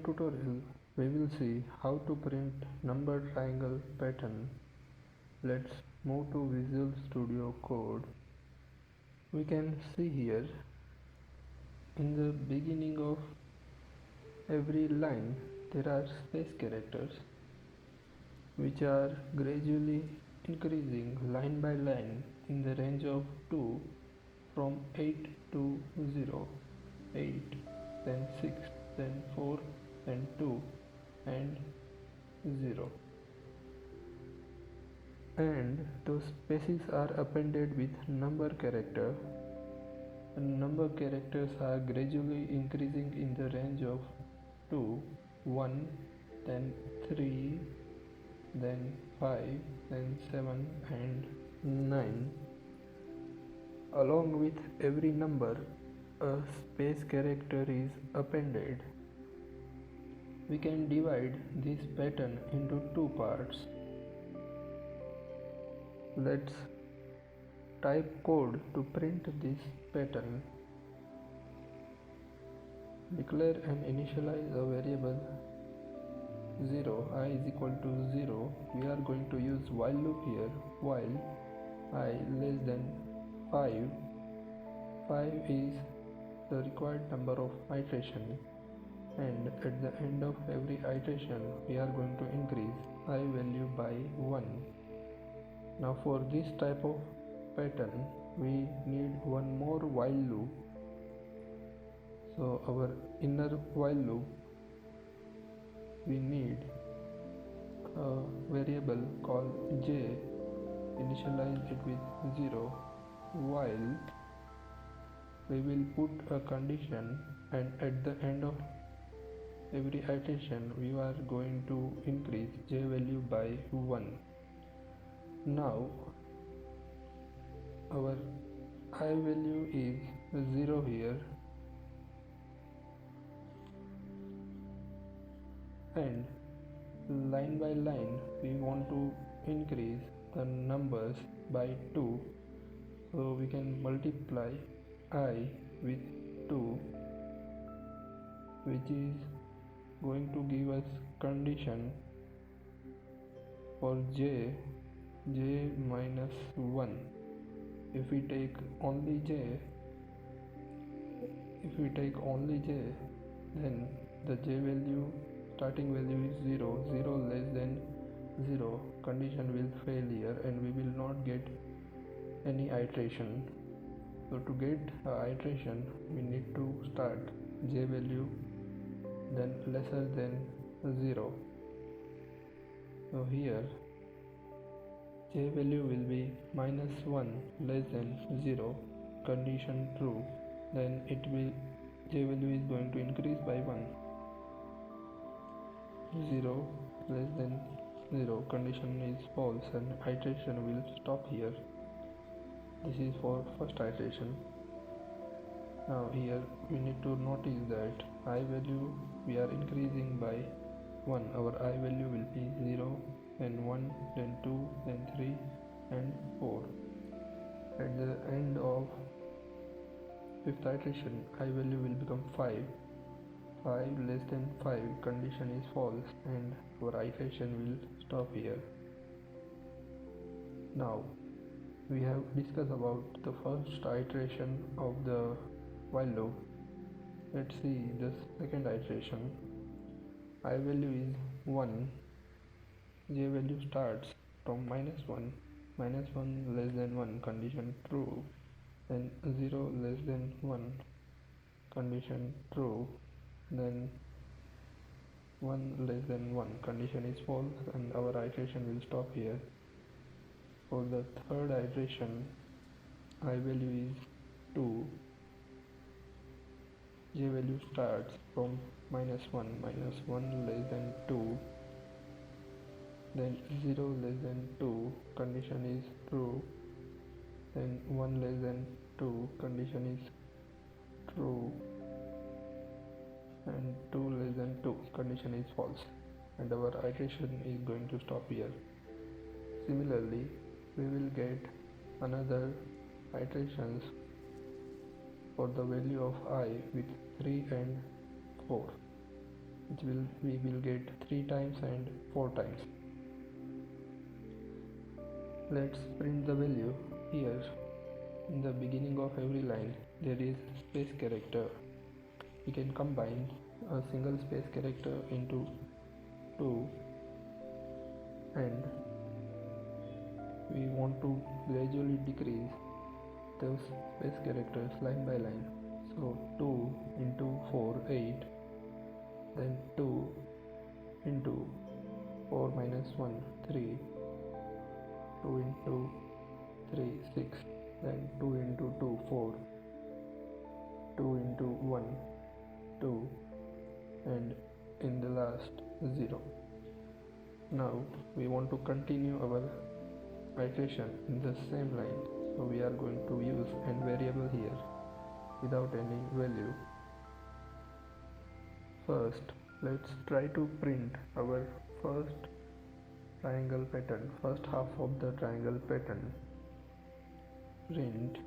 tutorial, we will see how to print number triangle pattern. Let's move to Visual Studio Code. We can see here in the beginning of every line there are space characters which are gradually increasing line by line in the range of 2 from 8 to 0, 8, then 6, then 4, then 2 and 0. And those spaces are appended with number character. And number characters are gradually increasing in the range of 2, 1, then 3, then 5, then 7 and 9. Along with every number, a space character is appended. We can divide this pattern into two parts. Let's type code to print this pattern. Declare and initialize a variable 0, I is equal to 0. We are going to use while loop here. While I less than 5. 5 is the required number of iteration, and at the end of every iteration we are going to increase I value by 1. Now for this type of pattern we need one more while loop. So our inner while loop, we need a variable called j, initialize it with 0, while we will put a condition, and at the end of every iteration we are going to increase j value by 1. Now our I value is 0 here, and line by line we want to increase the numbers by 2, so we can multiply I with 2, which is going to give us condition for j minus 1. If we take only j, then the j value, starting value is 0, 0 less than 0, condition will fail here and we will not get any iteration. So to get iteration we need to start j value then lesser than 0. So here j value will be minus 1 less than 0, condition true, then j value is going to increase by 1. 0 less than 0, condition is false and iteration will stop here. This is for first iteration. Now here we need to notice that I value we are increasing by 1. Our I value will be 0, then 1, then 2, then 3 and 4. At the end of fifth iteration I value will become 5. 5 less than 5, condition is false and our iteration will stop here. Now we have discussed about the first iteration of the while loop. Let's see the second iteration. I value is 1, j value starts from minus 1 less than 1, condition true, then 0 less than 1, condition true, then 1 less than 1, condition is false and our iteration will stop here. For the third iteration I value is 2, j value starts from minus 1 less than 2, then 0 less than 2, condition is true, then 1 less than 2, condition is true, and 2 less than 2, condition is false, and our iteration is going to stop here. Similarly we will get another iterations for the value of I with 3 and 4. which we will get 3 times and 4 times. Let's print the value. Here in the beginning of every line there is space character. We can combine a single space character into 2, and we want to gradually decrease those space characters line by line. So 2 into 4, 8, then 2 into 4 minus 1, 3, 2 into 3, 6, then 2 into 2, 4, 2 into 1, 2, and in the last 0. Now we want to continue our iteration in the same line, so we are going to use an variable here without any value. First, let's try to print our first triangle pattern, first half of the triangle pattern. Print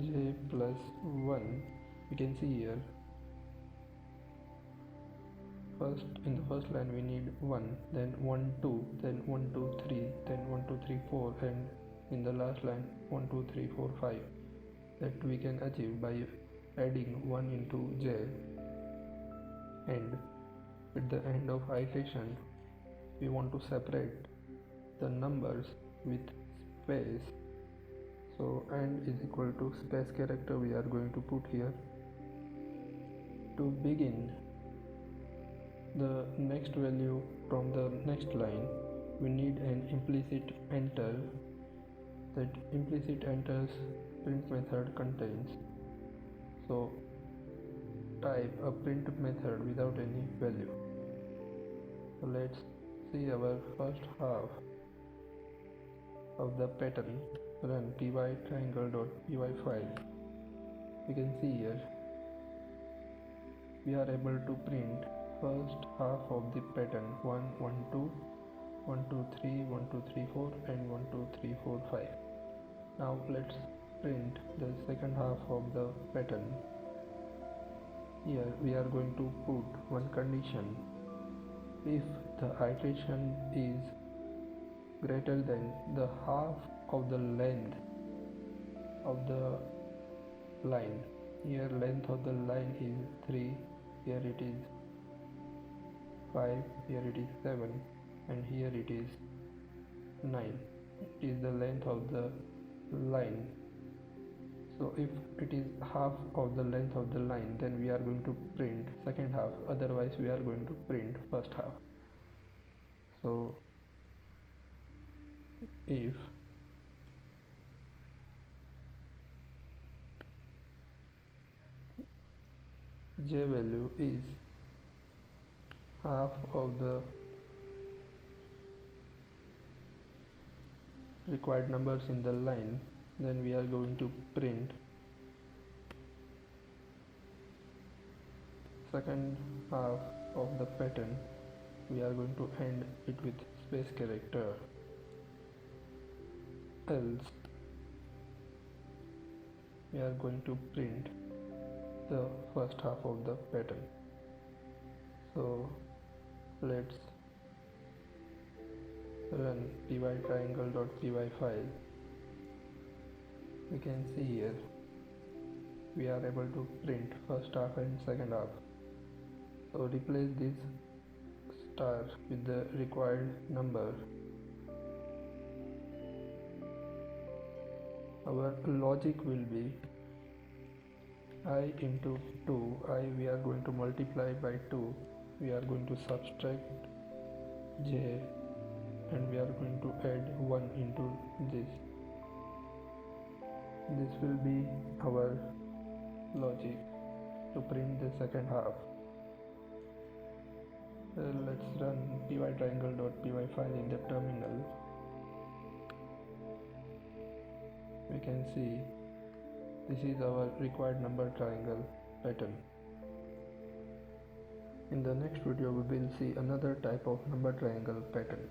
j plus 1. We can see here first in the first line we need 1, then 1 2, then 1 2 3, then 1 2 3 4, and in the last line 1 2 3 4 5. That we can achieve by adding 1 into j, and at the end of iteration we want to separate the numbers with space. So and is equal to space character we are going to put here. To begin the next value from the next line, we need an implicit enter. That implicit enters print method contains. So type a print method without any value. So let's see our first half of the pattern. Run py triangle.py file. We can see here we are able to print first half of the pattern 1 1 2, 1 2 3, 1 2 3 4, and 1 2 3 4 5. Now let's print the second half of the pattern. Here we are going to put one condition. If the iteration is greater than the half of the length of the line, here length of the line is 3, here it is 5, here it is 7, and here it is 9. It is the length of the line. So if it is half of the length of the line, then we are going to print second half, otherwise we are going to print first half. So if j value is half of the required numbers in the line, then we are going to print second half of the pattern. We are going to end it with space character, else we are going to print the first half of the pattern. So let's run py triangle.py file. We can see here we are able to print first half and second half. So replace this star with the required number. Our logic will be I into 2, we are going to multiply by 2, we are going to subtract j, and we are going to add 1 into this. This will be our logic to print the second half. Let's run py triangle.py file in the terminal. We can see this is our required number triangle pattern. In the next video we will see another type of number triangle pattern.